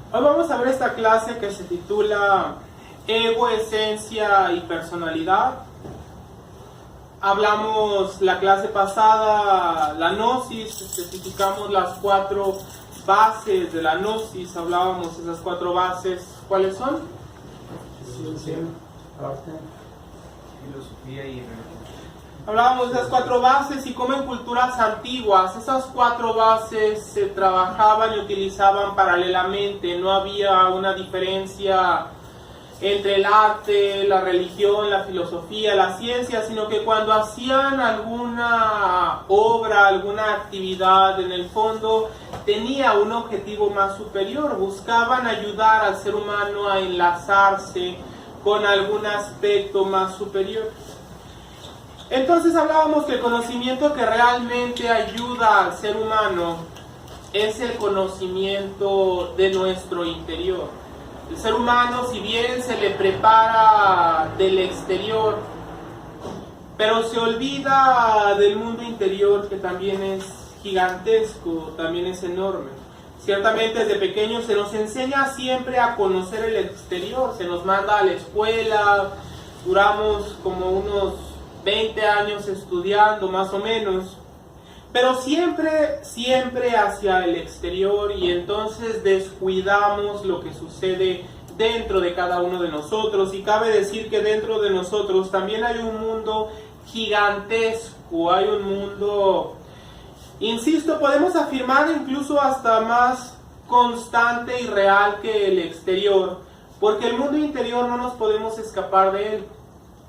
Hoy vamos a ver esta clase que se titula Ego, Esencia y Personalidad. Hablamos la clase pasada, la gnosis, especificamos las 4 bases de la gnosis, hablábamos de esas 4 bases. ¿Cuáles son? Ciencia, arte, filosofía y religión. Hablábamos de esas 4 bases y cómo en culturas antiguas esas 4 bases se trabajaban y utilizaban paralelamente. No había una diferencia entre el arte, la religión, la filosofía, la ciencia, sino que cuando hacían alguna obra, alguna actividad, en el fondo tenía un objetivo más superior. Buscaban ayudar al ser humano a enlazarse con algún aspecto más superior. Entonces hablábamos que el conocimiento que realmente ayuda al ser humano es el conocimiento de nuestro interior. El ser humano, si bien se le prepara del exterior, pero se olvida del mundo interior, que también es gigantesco, también es enorme. Ciertamente desde pequeños se nos enseña siempre a conocer el exterior, se nos manda a la escuela, duramos como unos 20 años estudiando más o menos, pero siempre hacia el exterior, y entonces descuidamos lo que sucede dentro de cada uno de nosotros. Y cabe decir que dentro de nosotros también hay un mundo gigantesco, hay un mundo, insisto, podemos afirmar incluso hasta más constante y real que el exterior, porque el mundo interior no nos podemos escapar de él.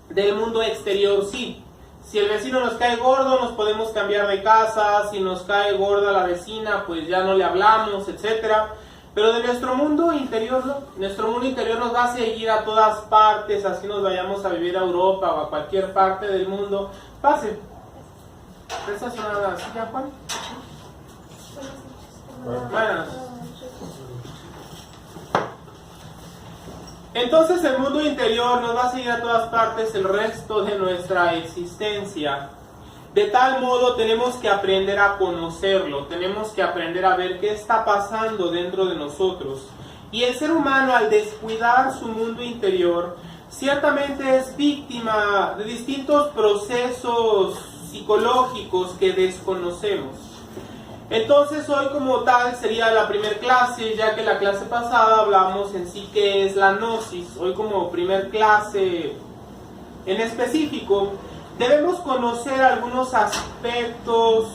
Del mundo exterior sí. Si el vecino nos cae gordo, nos podemos cambiar de casa. Si nos cae gorda la vecina, pues ya no le hablamos, etc. Pero de nuestro mundo interior no. Nuestro mundo interior nos va a seguir a todas partes, así nos vayamos a vivir a Europa o a cualquier parte del mundo. Pase. ¿Esta es una silla, Juan? Buenas. Entonces el mundo interior nos va a seguir a todas partes el resto de nuestra existencia. De tal modo tenemos que aprender a conocerlo, tenemos que aprender a ver qué está pasando dentro de nosotros. Y el ser humano, al descuidar su mundo interior, ciertamente es víctima de distintos procesos psicológicos que desconocemos. Entonces hoy como tal sería la primer clase, ya que la clase pasada hablamos en sí qué es la gnosis. Hoy como primer clase en específico debemos conocer algunos aspectos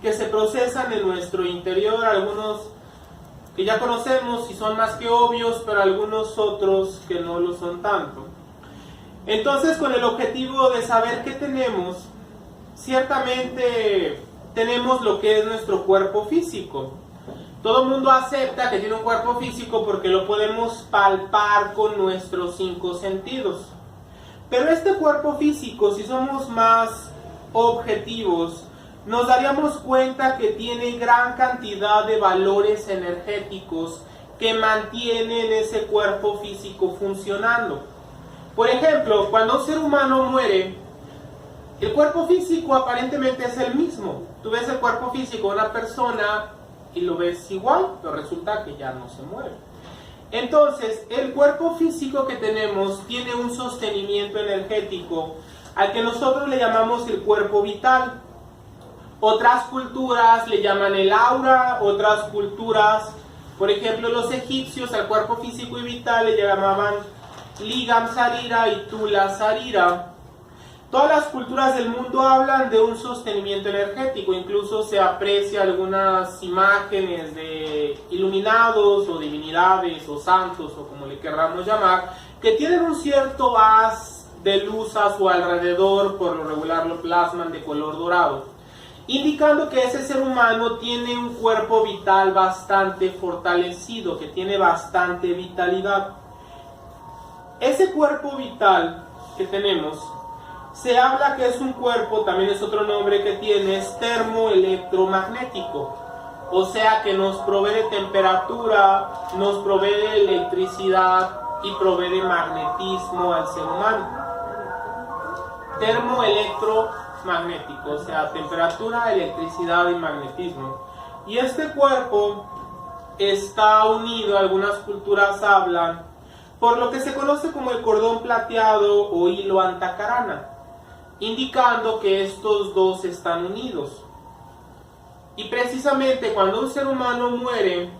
que se procesan en nuestro interior, algunos que ya conocemos y son más que obvios, pero algunos otros que no lo son tanto. Entonces, con el objetivo de saber qué tenemos, ciertamente tenemos lo que es nuestro cuerpo físico. Todo el mundo acepta que tiene un cuerpo físico porque lo podemos palpar con nuestros 5 sentidos. Pero este cuerpo físico, si somos más objetivos, nos daríamos cuenta que tiene gran cantidad de valores energéticos que mantienen ese cuerpo físico funcionando. Por ejemplo, cuando un ser humano muere, el cuerpo físico aparentemente es el mismo. Tú ves el cuerpo físico de una persona y lo ves igual, pero resulta que ya no se mueve. Entonces, el cuerpo físico que tenemos tiene un sostenimiento energético al que nosotros le llamamos el cuerpo vital. Otras culturas le llaman el aura, otras culturas, por ejemplo los egipcios, al cuerpo físico y vital le llamaban Ligam Sarira y Tula Sarira. Todas las culturas del mundo hablan de un sostenimiento energético, incluso se aprecia algunas imágenes de iluminados o divinidades o santos o como le querramos llamar, que tienen un cierto haz de luz a su alrededor, por lo regular lo plasman de color dorado, indicando que ese ser humano tiene un cuerpo vital bastante fortalecido, que tiene bastante vitalidad. Ese cuerpo vital que tenemos, se habla que es un cuerpo, también es otro nombre que tiene, es termoelectromagnético. O sea que nos provee de temperatura, nos provee de electricidad y provee de magnetismo al ser humano. Termoelectromagnético, o sea, temperatura, electricidad y magnetismo. Y este cuerpo está unido, algunas culturas hablan, por lo que se conoce como el cordón plateado o hilo antacarana, indicando que estos dos están unidos. Y precisamente cuando un ser humano muere,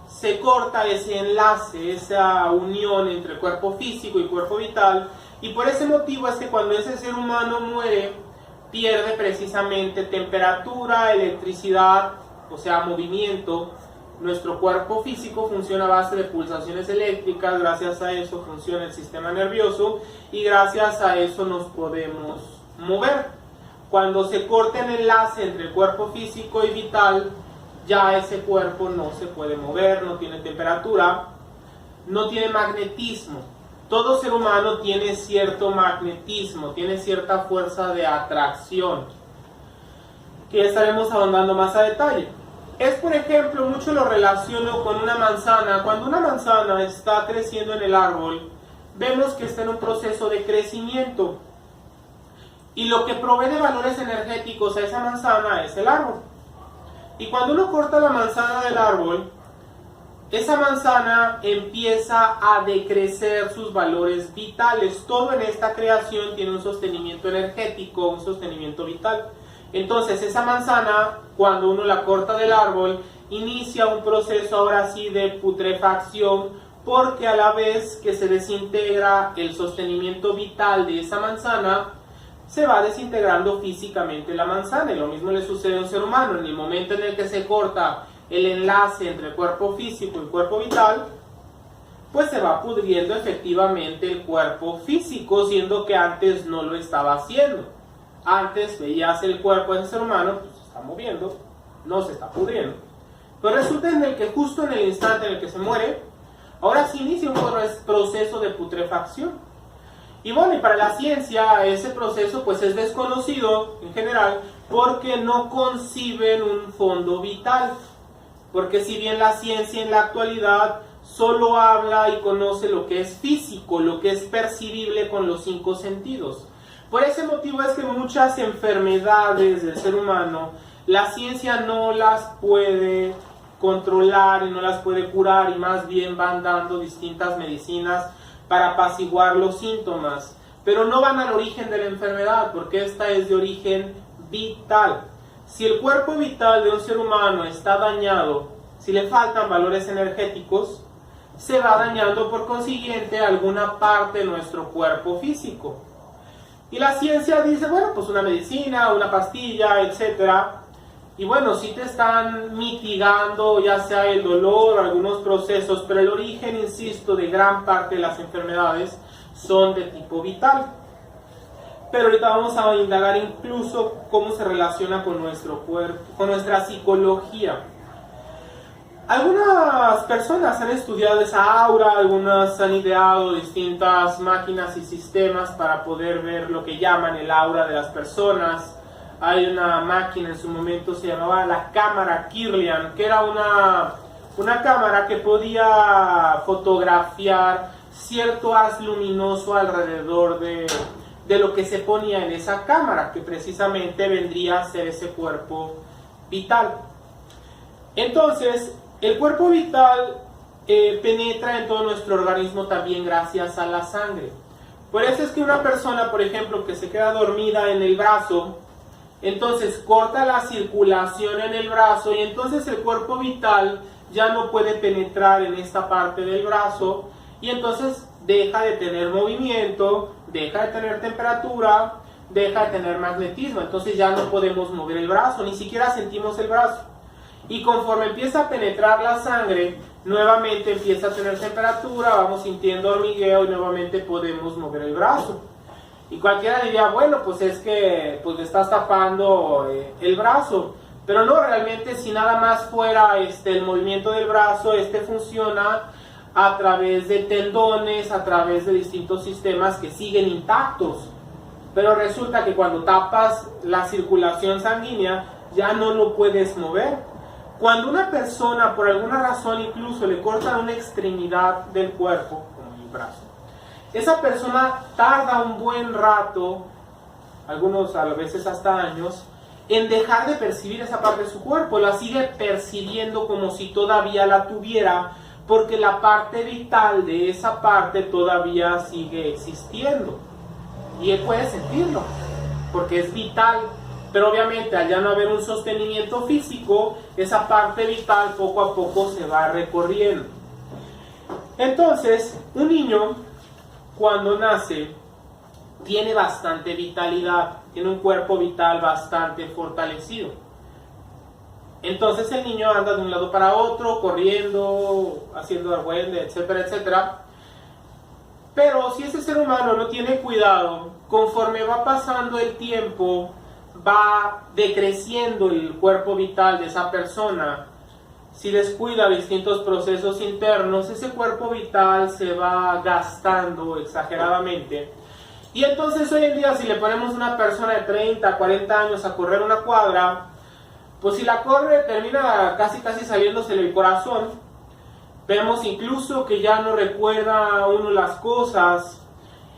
se corta ese enlace, esa unión entre cuerpo físico y cuerpo vital, y por ese motivo es que cuando ese ser humano muere, pierde precisamente temperatura, electricidad, o sea, movimiento. Nuestro cuerpo físico funciona a base de pulsaciones eléctricas, gracias a eso funciona el sistema nervioso y gracias a eso nos podemos mover. Cuando se corta el enlace entre el cuerpo físico y vital, ya ese cuerpo no se puede mover, no tiene temperatura, no tiene magnetismo. Todo ser humano tiene cierto magnetismo, tiene cierta fuerza de atracción, que estaremos ahondando más a detalle. Es, por ejemplo, mucho lo relaciono con una manzana. Cuando una manzana está creciendo en el árbol, vemos que está en un proceso de crecimiento. Y lo que provee de valores energéticos a esa manzana es el árbol. Y cuando uno corta la manzana del árbol, esa manzana empieza a decrecer sus valores vitales. Todo en esta creación tiene un sostenimiento energético, un sostenimiento vital. Entonces esa manzana, cuando uno la corta del árbol, inicia un proceso ahora sí de putrefacción, porque a la vez que se desintegra el sostenimiento vital de esa manzana, se va desintegrando físicamente la manzana. Y lo mismo le sucede a un ser humano. En el momento en el que se corta el enlace entre el cuerpo físico y cuerpo vital, pues se va pudriendo efectivamente el cuerpo físico, siendo que antes no lo estaba haciendo. Antes veías el cuerpo de ese ser humano, pues se está moviendo, no se está pudriendo. Pero resulta en el que justo en el instante en el que se muere, ahora sí inicia un proceso de putrefacción. Y bueno, y para la ciencia ese proceso pues es desconocido en general, porque no conciben un fondo vital. Porque si bien la ciencia en la actualidad solo habla y conoce lo que es físico, lo que es percibible con los 5 sentidos. Por ese motivo es que muchas enfermedades del ser humano, la ciencia no las puede controlar y no las puede curar, y más bien van dando distintas medicinas para apaciguar los síntomas, pero no van al origen de la enfermedad, porque esta es de origen vital. Si el cuerpo vital de un ser humano está dañado, si le faltan valores energéticos, se va dañando por consiguiente alguna parte de nuestro cuerpo físico. Y la ciencia dice, bueno, pues una medicina, una pastilla, etcétera. Y bueno, sí te están mitigando ya sea el dolor o algunos procesos, pero el origen, insisto, de gran parte de las enfermedades son de tipo vital. Pero ahorita vamos a indagar incluso cómo se relaciona con nuestro cuerpo, con nuestra psicología. Algunas personas han estudiado esa aura, algunas han ideado distintas máquinas y sistemas para poder ver lo que llaman el aura de las personas. Hay una máquina, en su momento se llamaba la cámara Kirlian, que era una cámara que podía fotografiar cierto haz luminoso alrededor de lo que se ponía en esa cámara, que precisamente vendría a ser ese cuerpo vital. Entonces, el cuerpo vital penetra en todo nuestro organismo también gracias a la sangre. Por eso es que una persona, por ejemplo, que se queda dormida en el brazo, entonces corta la circulación en el brazo y entonces el cuerpo vital ya no puede penetrar en esta parte del brazo y entonces deja de tener movimiento, deja de tener temperatura, deja de tener magnetismo. Entonces ya no podemos mover el brazo, ni siquiera sentimos el brazo. Y conforme empieza a penetrar la sangre, nuevamente empieza a tener temperatura, vamos sintiendo hormigueo y nuevamente podemos mover el brazo. Y cualquiera diría, bueno, pues es que pues le estás tapando el brazo. Pero no, realmente si nada más fuera el movimiento del brazo, funciona a través de tendones, a través de distintos sistemas que siguen intactos. Pero resulta que cuando tapas la circulación sanguínea, ya no lo puedes mover. Cuando una persona, por alguna razón incluso, le cortan una extremidad del cuerpo, como el brazo, esa persona tarda un buen rato, algunos a veces hasta años, en dejar de percibir esa parte de su cuerpo, la sigue percibiendo como si todavía la tuviera, porque la parte vital de esa parte todavía sigue existiendo. Y él puede sentirlo, porque es vital. Pero obviamente al ya no haber un sostenimiento físico, esa parte vital poco a poco se va recorriendo. Entonces, un niño cuando nace tiene bastante vitalidad, tiene un cuerpo vital bastante fortalecido. Entonces el niño anda de un lado para otro, corriendo, haciendo argüende, etcétera, etcétera. Pero si ese ser humano no tiene cuidado, conforme va pasando el tiempo, va decreciendo el cuerpo vital de esa persona. Si descuida distintos procesos internos, ese cuerpo vital se va gastando exageradamente. Y entonces hoy en día, si le ponemos a una persona de 30, 40 años a correr una cuadra, pues si la corre termina casi saliéndosele el corazón. Vemos incluso que ya no recuerda uno las cosas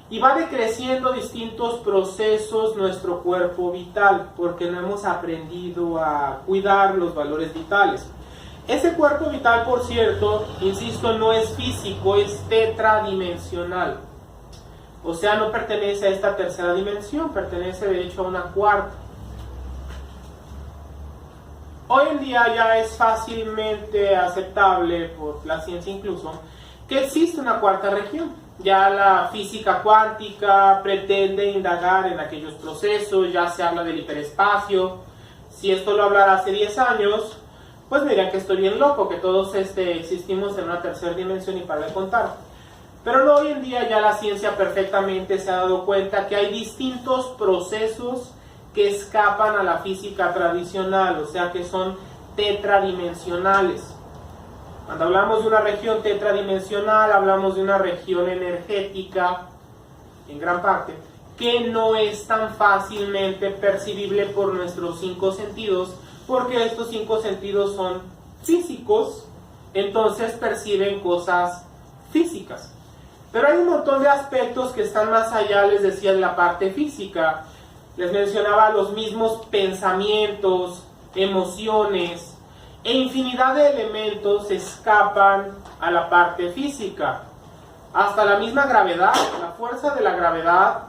y va decreciendo distintos procesos nuestro cuerpo vital porque no hemos aprendido a cuidar los valores vitales. Ese cuerpo vital, por cierto, insisto, no es físico, es tetradimensional. O sea, no pertenece a esta tercera dimensión, pertenece de hecho a una cuarta. Hoy en día ya es fácilmente aceptable, por la ciencia incluso, que existe una cuarta región. Ya la física cuántica pretende indagar en aquellos procesos, ya se habla del hiperespacio. Si esto lo hablara hace 10 años, pues me dirían que estoy bien loco, que todos existimos en una tercera dimensión y para de contar. Pero no, hoy en día ya la ciencia perfectamente se ha dado cuenta que hay distintos procesos que escapan a la física tradicional, o sea que son tetradimensionales. Cuando hablamos de una región tetradimensional, hablamos de una región energética, en gran parte, que no es tan fácilmente percibible por nuestros 5 sentidos, porque estos 5 sentidos son físicos, entonces perciben cosas físicas. Pero hay un montón de aspectos que están más allá, les decía, de la parte física. Les mencionaba los mismos pensamientos, emociones e infinidad de elementos escapan a la parte física. Hasta la misma gravedad, la fuerza de la gravedad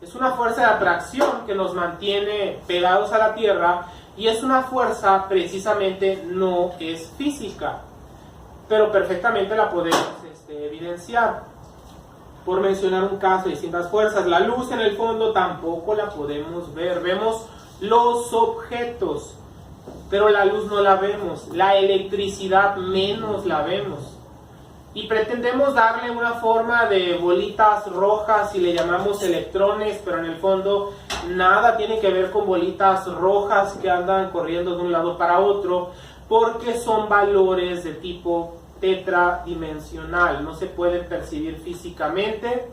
es una fuerza de atracción que nos mantiene pegados a la Tierra y es una fuerza precisamente no es física, pero perfectamente la podemos evidenciar. Por mencionar un caso de distintas fuerzas, la luz en el fondo tampoco la podemos ver. Vemos los objetos, pero la luz no la vemos. La electricidad menos la vemos. Y pretendemos darle una forma de bolitas rojas y le llamamos electrones, pero en el fondo nada tiene que ver con bolitas rojas que andan corriendo de un lado para otro, porque son valores de tipo tetradimensional, no se pueden percibir físicamente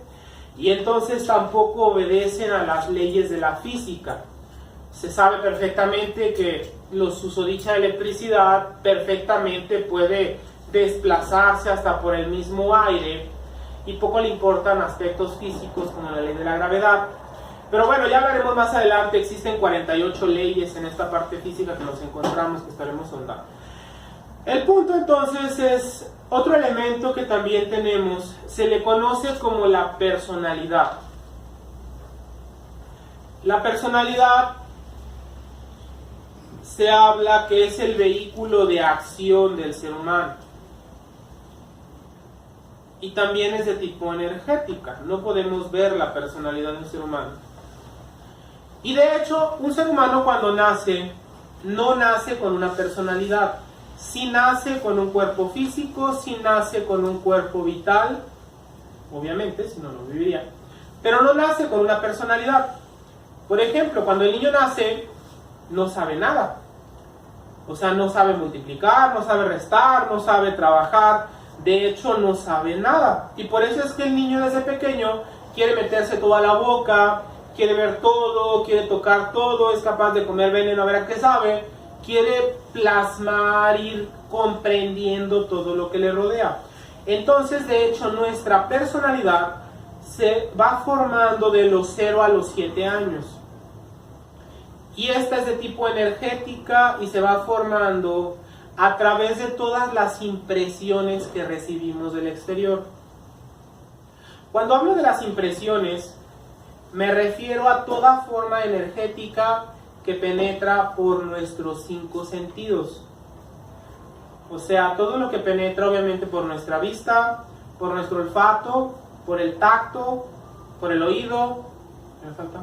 y entonces tampoco obedecen a las leyes de la física. Se sabe perfectamente que la susodicha electricidad perfectamente puede desplazarse hasta por el mismo aire y poco le importan aspectos físicos como la ley de la gravedad. Pero bueno, ya hablaremos más adelante. Existen 48 leyes en esta parte física que nos encontramos, que estaremos sondando. El punto entonces es otro elemento que también tenemos, se le conoce como la personalidad. La personalidad se habla que es el vehículo de acción del ser humano. Y también es de tipo energética, no podemos ver la personalidad de un ser humano. Y de hecho, un ser humano cuando nace, no nace con una personalidad. Si nace con un cuerpo físico, si nace con un cuerpo vital, obviamente, si no, no viviría, pero no nace con una personalidad. Por ejemplo, cuando el niño nace, no sabe nada. O sea, no sabe multiplicar, no sabe restar, no sabe trabajar, de hecho no sabe nada. Y por eso es que el niño desde pequeño quiere meterse todo a la boca, quiere ver todo, quiere tocar todo, es capaz de comer veneno a ver a qué sabe, quiere plasmar, ir comprendiendo todo lo que le rodea. Entonces, de hecho, nuestra personalidad se va formando de los 0 a los 7 años. y esta es de tipo energética y se va formando a través de todas las impresiones que recibimos del exterior. Cuando hablo de las impresiones, me refiero a toda forma energética que penetra por nuestros 5 sentidos. O sea, todo lo que penetra obviamente por nuestra vista, por nuestro olfato, por el tacto, por el oído, ¿me falta?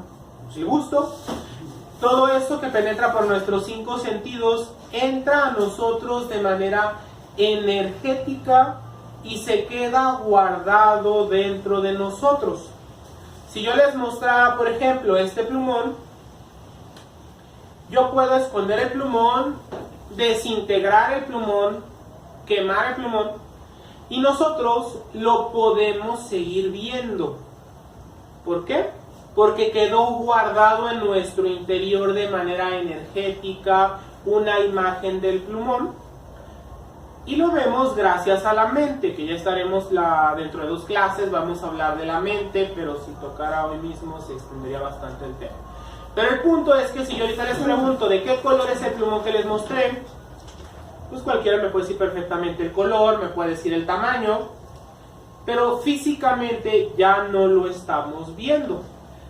El gusto. Todo eso que penetra por nuestros 5 sentidos entra a nosotros de manera energética y se queda guardado dentro de nosotros. Si yo les mostrara, por ejemplo, este plumón, yo puedo esconder el plumón, desintegrar el plumón, quemar el plumón, y nosotros lo podemos seguir viendo. ¿Por qué? Porque quedó guardado en nuestro interior de manera energética una imagen del plumón, y lo vemos gracias a la mente, que ya estaremos dentro de 2 clases, vamos a hablar de la mente, pero si tocara hoy mismo se extendería bastante el tema. Pero el punto es que si yo ahorita les pregunto de qué color es el plumón que les mostré, pues cualquiera me puede decir perfectamente el color, me puede decir el tamaño, pero físicamente ya no lo estamos viendo,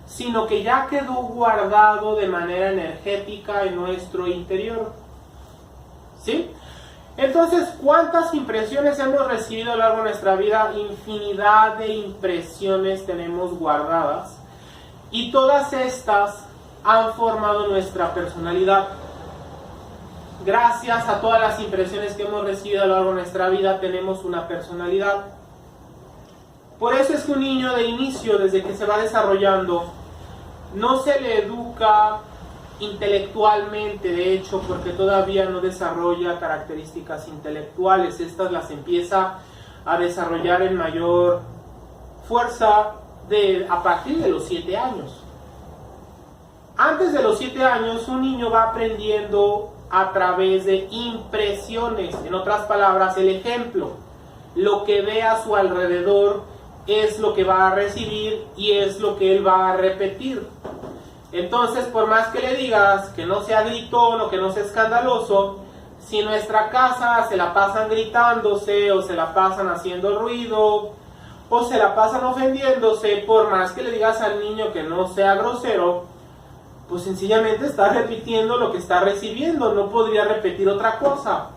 sino que ya quedó guardado de manera energética en nuestro interior. ¿Sí? Entonces, ¿cuántas impresiones hemos recibido a lo largo de nuestra vida? Infinidad de impresiones tenemos guardadas, y todas estas han formado nuestra personalidad. Gracias a todas las impresiones que hemos recibido a lo largo de nuestra vida, tenemos una personalidad. Por eso es que un niño de inicio, desde que se va desarrollando, no se le educa intelectualmente, de hecho, porque todavía no desarrolla características intelectuales. Estas las empieza a desarrollar en mayor fuerza a partir de los 7 años. Antes de los 7 años, un niño va aprendiendo a través de impresiones. En otras palabras, el ejemplo. Lo que ve a su alrededor es lo que va a recibir y es lo que él va a repetir. Entonces, por más que le digas que no sea gritón o que no sea escandaloso, si en nuestra casa se la pasan gritándose o se la pasan haciendo ruido o se la pasan ofendiéndose, por más que le digas al niño que no sea grosero, pues sencillamente está repitiendo lo que está recibiendo, no podría repetir otra cosa.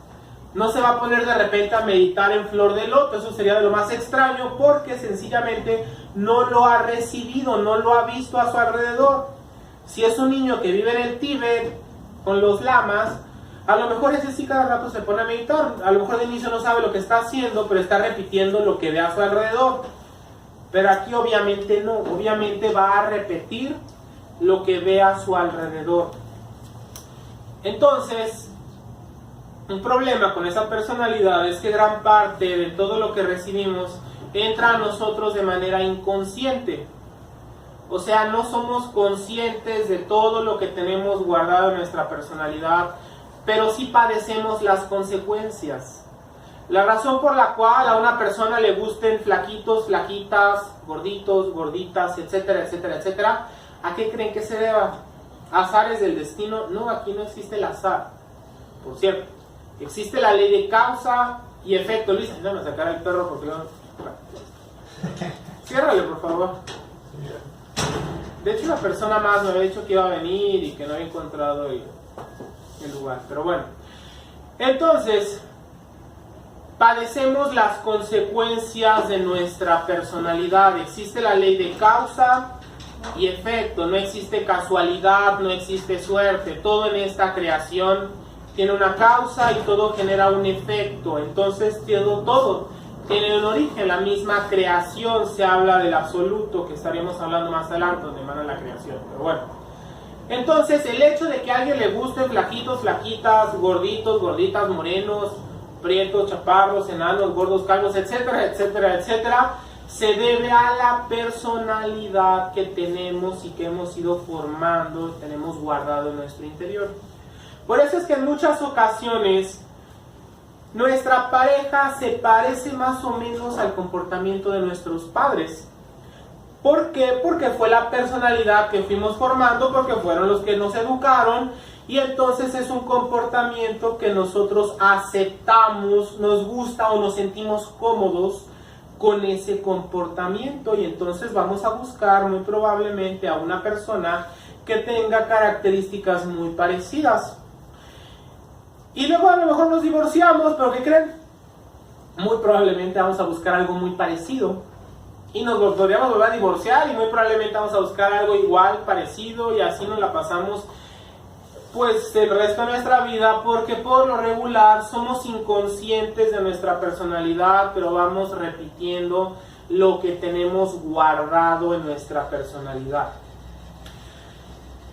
No se va a poner de repente a meditar en flor de loto, eso sería de lo más extraño, porque sencillamente no lo ha recibido, no lo ha visto a su alrededor. Si es un niño que vive en el Tíbet con los lamas, a lo mejor ese sí cada rato se pone a meditar. A lo mejor de inicio no sabe lo que está haciendo, pero está repitiendo lo que ve a su alrededor. Pero aquí obviamente no, obviamente va a repetir lo que ve a su alrededor. Entonces, un problema con esa personalidad es que gran parte de todo lo que recibimos entra a nosotros de manera inconsciente. O sea, no somos conscientes de todo lo que tenemos guardado en nuestra personalidad, pero sí padecemos las consecuencias. La razón por la cual a una persona le gusten flaquitos, flaquitas, gorditos, gorditas, etcétera, etcétera, etcétera, ¿a qué creen que se deba? ¿Azares del destino? No, aquí no existe el azar. Por cierto, existe la ley de causa y efecto. Luis, ayúdame a sacar al perro porque no... Ciérrale, por favor. De hecho, una persona más me había dicho que iba a venir y que no había encontrado el lugar. Pero bueno, entonces, padecemos las consecuencias de nuestra personalidad. Existe la ley de causa y efecto. No existe casualidad, no existe suerte. Todo en esta creación tiene una causa y todo genera un efecto. Entonces, todo tiene un origen. La misma creación, se habla del absoluto, que estaríamos hablando más adelante, donde emana la creación. Pero bueno, entonces el hecho de que a alguien le gusten flaquitos, flaquitas, gorditos, gorditas, morenos, prietos, chaparros, enanos, gordos, calvos, etcétera, etcétera, etcétera, se debe a la personalidad que tenemos y que hemos ido formando, tenemos guardado en nuestro interior. Por eso es que en muchas ocasiones nuestra pareja se parece más o menos al comportamiento de nuestros padres. ¿Por qué? Porque fue la personalidad que fuimos formando, porque fueron los que nos educaron, y entonces es un comportamiento que nosotros aceptamos, nos gusta o nos sentimos cómodos con ese comportamiento, y entonces vamos a buscar muy probablemente a una persona que tenga características muy parecidas. Y luego a lo mejor nos divorciamos, pero ¿qué creen? Muy probablemente vamos a buscar algo muy parecido. Y nos podríamos volver a divorciar y muy probablemente vamos a buscar algo igual, parecido, y así nos la pasamos pues el resto de nuestra vida, porque por lo regular somos inconscientes de nuestra personalidad, pero vamos repitiendo lo que tenemos guardado en nuestra personalidad.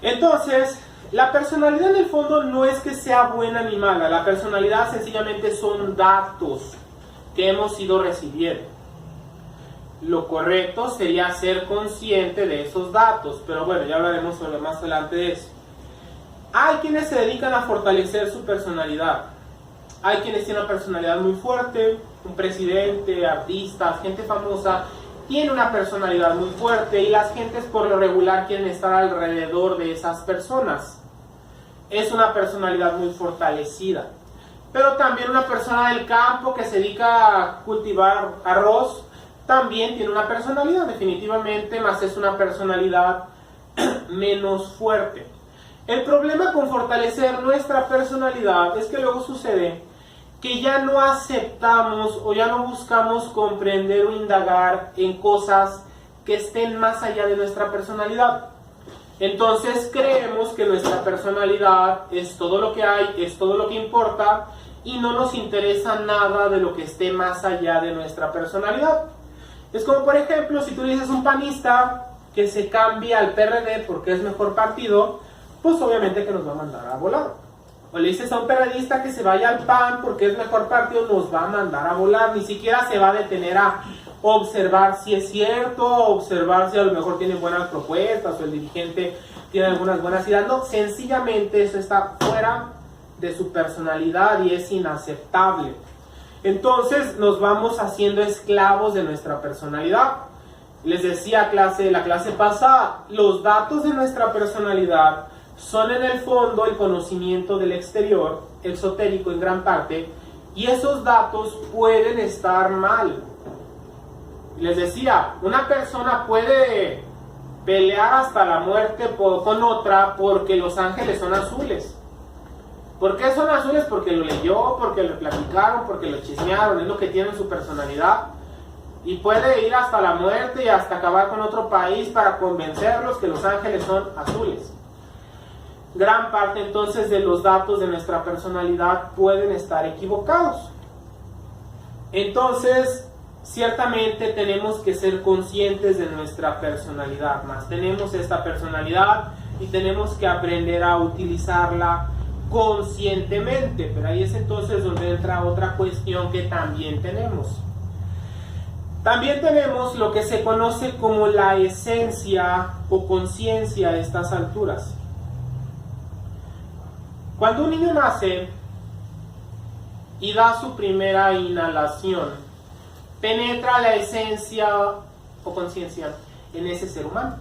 Entonces, la personalidad en el fondo no es que sea buena ni mala, la personalidad sencillamente son datos que hemos ido recibiendo. Lo correcto sería ser consciente de esos datos, pero bueno, ya hablaremos sobre más adelante de eso. Hay quienes se dedican a fortalecer su personalidad. Hay quienes tienen una personalidad muy fuerte, un presidente, artistas, gente famosa, tiene una personalidad muy fuerte y las gentes por lo regular quieren estar alrededor de esas personas. Es una personalidad muy fortalecida. Pero también una persona del campo que se dedica a cultivar arroz, también tiene una personalidad definitivamente, más es una personalidad menos fuerte. El problema con fortalecer nuestra personalidad es que luego sucede que ya no aceptamos o ya no buscamos comprender o indagar en cosas que estén más allá de nuestra personalidad. Entonces creemos que nuestra personalidad es todo lo que hay, es todo lo que importa y no nos interesa nada de lo que esté más allá de nuestra personalidad. Es como por ejemplo si tú le dices a un panista que se cambie al PRD porque es mejor partido, pues obviamente que nos va a mandar a volar. O le dices a un periodista que se vaya al PAN porque es mejor partido, nos va a mandar a volar. Ni siquiera se va a detener a observar si es cierto, observar si a lo mejor tiene buenas propuestas o el dirigente tiene algunas buenas ideas. No, sencillamente eso está fuera de su personalidad y es inaceptable. Entonces nos vamos haciendo esclavos de nuestra personalidad. Les decía la clase pasada, los datos de nuestra personalidad son en el fondo el conocimiento del exterior, exotérico en gran parte, y esos datos pueden estar mal. Les decía, una persona puede pelear hasta la muerte con otra porque los ángeles son azules. ¿Por qué son azules? Porque lo leyó, porque lo platicaron, porque lo chismearon, es lo que tiene en su personalidad. Y puede ir hasta la muerte y hasta acabar con otro país para convencerlos que los ángeles son azules. Gran parte entonces de los datos de nuestra personalidad pueden estar equivocados. Entonces, ciertamente tenemos que ser conscientes de nuestra personalidad, más tenemos esta personalidad y tenemos que aprender a utilizarla conscientemente, pero ahí es entonces donde entra otra cuestión que también tenemos. También tenemos lo que se conoce como la esencia o conciencia a estas alturas. Cuando un niño nace y da su primera inhalación, penetra la esencia o conciencia en ese ser humano.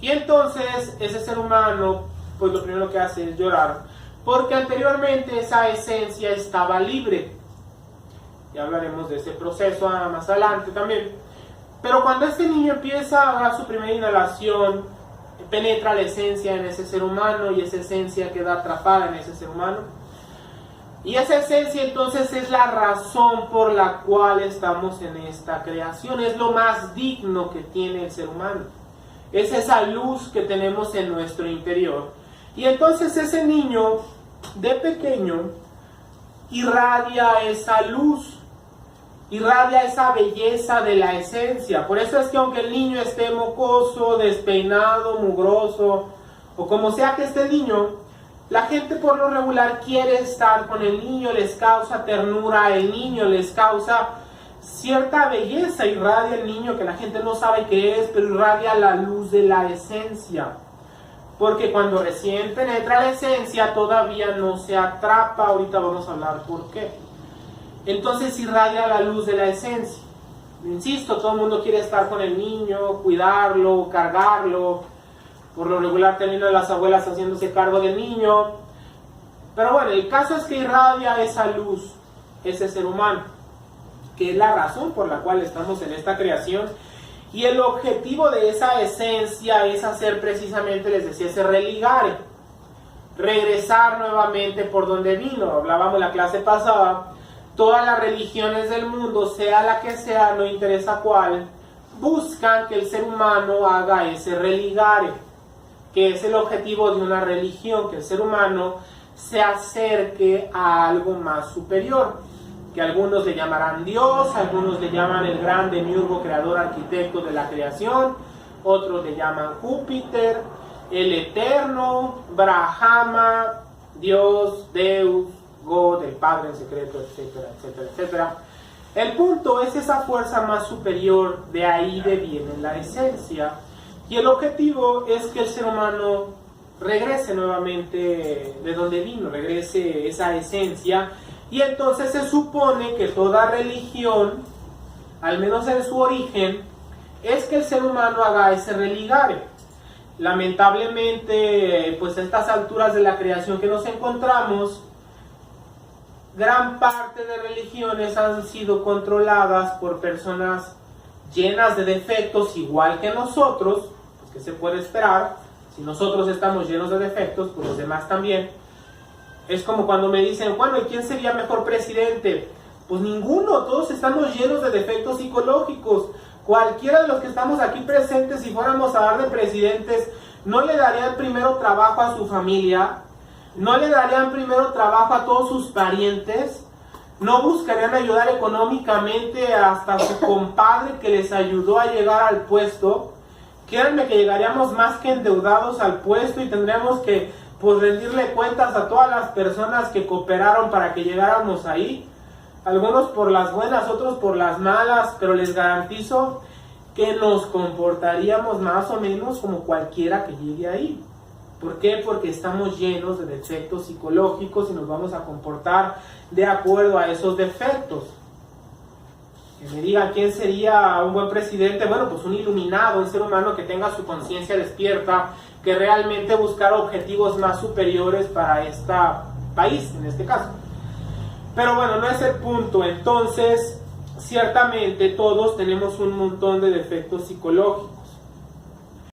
Y entonces ese ser humano, pues lo primero que hace es llorar, porque anteriormente esa esencia estaba libre. Ya hablaremos de ese proceso más adelante también. Pero cuando este niño empieza a dar su primera inhalación, penetra la esencia en ese ser humano y esa esencia queda atrapada en ese ser humano. Y esa esencia entonces es la razón por la cual estamos en esta creación. Es lo más digno que tiene el ser humano. Es esa luz que tenemos en nuestro interior. Y entonces ese niño de pequeño irradia esa luz, irradia esa belleza de la esencia. Por eso es que aunque el niño esté mocoso, despeinado, mugroso, o como sea que esté el niño, la gente por lo regular quiere estar con el niño, les causa ternura, el niño les causa cierta belleza, irradia el niño que la gente no sabe qué es, pero irradia la luz de la esencia. Porque cuando recién penetra la esencia todavía no se atrapa, ahorita vamos a hablar por qué. Entonces irradia la luz de la esencia. Insisto, todo el mundo quiere estar con el niño, cuidarlo, cargarlo. Por lo regular terminan las abuelas haciéndose cargo del niño. Pero bueno, el caso es que irradia esa luz, ese ser humano, que es la razón por la cual estamos en esta creación. Y el objetivo de esa esencia es hacer precisamente, les decía, ese religare, regresar nuevamente por donde vino. Hablábamos la clase pasada, todas las religiones del mundo, sea la que sea, no interesa cuál, buscan que el ser humano haga ese religare, que es el objetivo de una religión, que el ser humano se acerque a algo más superior, que algunos le llamarán Dios, algunos le llaman el gran demiurgo creador arquitecto de la creación, otros le llaman Júpiter, el eterno, Brahma, Dios, Deus, God, el Padre en secreto, etcétera, etcétera, etcétera. El punto es esa fuerza más superior, de ahí viene la esencia, y el objetivo es que el ser humano regrese nuevamente de donde vino, regrese esa esencia. Y entonces se supone que toda religión, al menos en su origen, es que el ser humano haga ese religare. Lamentablemente, pues a estas alturas de la creación que nos encontramos, gran parte de religiones han sido controladas por personas llenas de defectos, igual que nosotros. Pues, ¿qué se puede esperar? Si nosotros estamos llenos de defectos, pues los demás también. Es como cuando me dicen, bueno, ¿y quién sería mejor presidente? Pues ninguno, todos estamos llenos de defectos psicológicos. Cualquiera de los que estamos aquí presentes, si fuéramos a dar de presidentes, no le darían primero trabajo a su familia, no le darían primero trabajo a todos sus parientes, no buscarían ayudar económicamente hasta a su compadre que les ayudó a llegar al puesto. Créanme que llegaríamos más que endeudados al puesto y tendríamos que pues rendirle cuentas a todas las personas que cooperaron para que llegáramos ahí. Algunos por las buenas, otros por las malas, pero les garantizo que nos comportaríamos más o menos como cualquiera que llegue ahí. ¿Por qué? Porque estamos llenos de defectos psicológicos y nos vamos a comportar de acuerdo a esos defectos. Que me digan quién sería un buen presidente. Bueno, pues un iluminado, un ser humano que tenga su conciencia despierta, que realmente buscara objetivos más superiores para este país, en este caso. Pero bueno, no es el punto. Entonces, ciertamente todos tenemos un montón de defectos psicológicos.